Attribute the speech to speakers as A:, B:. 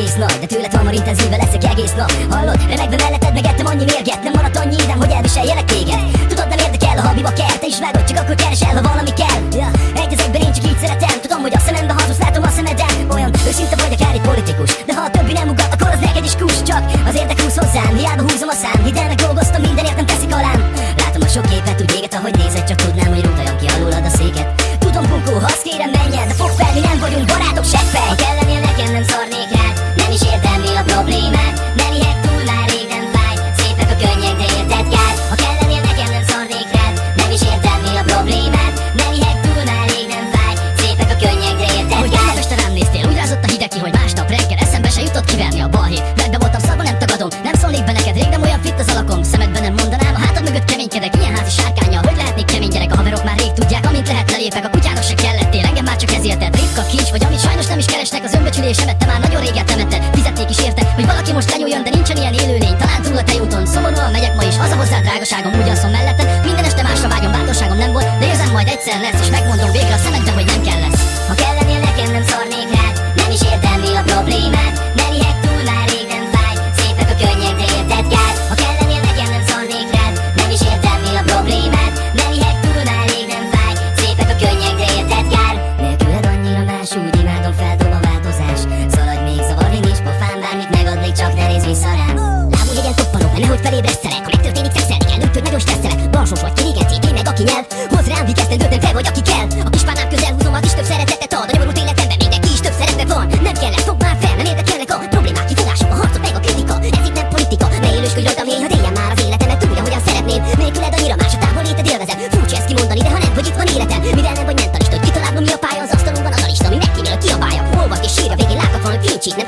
A: egész nagy, de tőled hamar intenzíve leszek egész nap. Hallod? Remegve melletted megettem annyi mérget. Nem maradt annyi idem, hogy elviseljelek téged. Tudod, nem érdekel, a habiba kell. Te is vágod, csak akkor keresel, ha valami kell. Ja, egy az egyben én csak így szeretem. Tudom, hogy a szemembe hazudsz, látom a szemeden. Olyan őszinte vagy, akár egy politikus. De ha a többi nem ugat, akkor az neked is kus. Csak az érdek húz hozzám, hiába húzom a szám. Hidd el, meg dolgoztam, mindenért nem teszik alám. Látom a sok képet, úgy éget, ahogy nézed. Csak tudnám, hogy rútajam ki alulad a széket. Tudom, bunkó, ha azt kérem, menjen. De fog fel, mi nem vagyunk barátok, seggfej. Ha kellenél nekem, nem szarnék rád. Nem is értem, mi a problémád. Nem ihek túl, már rég nem fáj. Szépek a könnyek, de érted kár. Ha kellenél nekem, nem szarnék rád. Nem is értem, mi a problémád. Nem ihek túl, már rég nem fáj. Szépek a könnyek, de érted kár. Hogy este rám néztél, úgy rázott a hideg ki, hogy másnap reggel eszembe se jutott kiverni a balhét. Redbe voltam szarva, nem tagadom. Nem szólnék be neked, rég nem olyan fit az alakom. Szemedben nem mondanám, a hátad mögött keménykedek. Ilyen házi sárkánnyal, hogy lehetnék kemény gyerek. A haverok már rég tudják, amint lehet lelépek. A kutyának se kellettél, engem már csak ez érted. Ritka kincs vagy, amit sajnos nem is keresnek. Az önbecsülésemet te már nagyon rég eltemetted. Fizették is érte, hogy valaki most lenyúljon, de nincsen ilyen élőlény. Talán túl a tejúton, szomorúan megyek ma is. Haza hozzá, drágaságom, úgy alszom melletted. Minden este másra vágyom, bátorságom nem volt, de érzem, majd egyszer lesz, és megmondom végre a szemedbe, hogy nem kell lesz. Ha kellenél nekem, nem szarnék rád. Nem is értem, mi a problémád. Nem ihek túl, már rég nem fáj. Szépek a könnyek, de érted kár. Ha kellenél nekem, nem szarnék rád. Nem is értem, mi a problémád. Nem ihek túl, már rég nem fáj. Szépek a könnyek, de érted kár. Nélküled annyira más, úgy imádom, feldob a változás. Szaladj még, zavarni nincs pofám, bármit megadnék, csak ne nézz vissza rám. Lábújhegyen toppanok, mert nehogy felébresztelek. Ha megtörténik, szexelni kell, úgyhogy nagyon stresszelek. Balsós vagy, kirégenci, én meg aki nyelv. Hozz rám, míg esztendőt, nem te vagy, aki kell. A kispárnám közel húzom, az is több szeretetet ad. A nyomorult életemben mindenki is több szerepe van. Nem kell lesz, fogd már fel, nem érdekelnek a problémák, kifogások, a harcok, meg a kritika. Ez itt nem politika, ne élősködj rajtam, én, ha éljen már az életemet úgy, ahogyan szeretném. Nélküled annyira más, a távol léted élvezem. Furcsa ezt kimondani, de ha nem, hogy itt van életem. Mivel nem vagy mentalista, hogy kitalálnom, mi a pálya az asztalon van az a lista, ami megkímél, hogy kiabálja. Olvad és sírja, végén láthatatlan, hogy kincsít, nem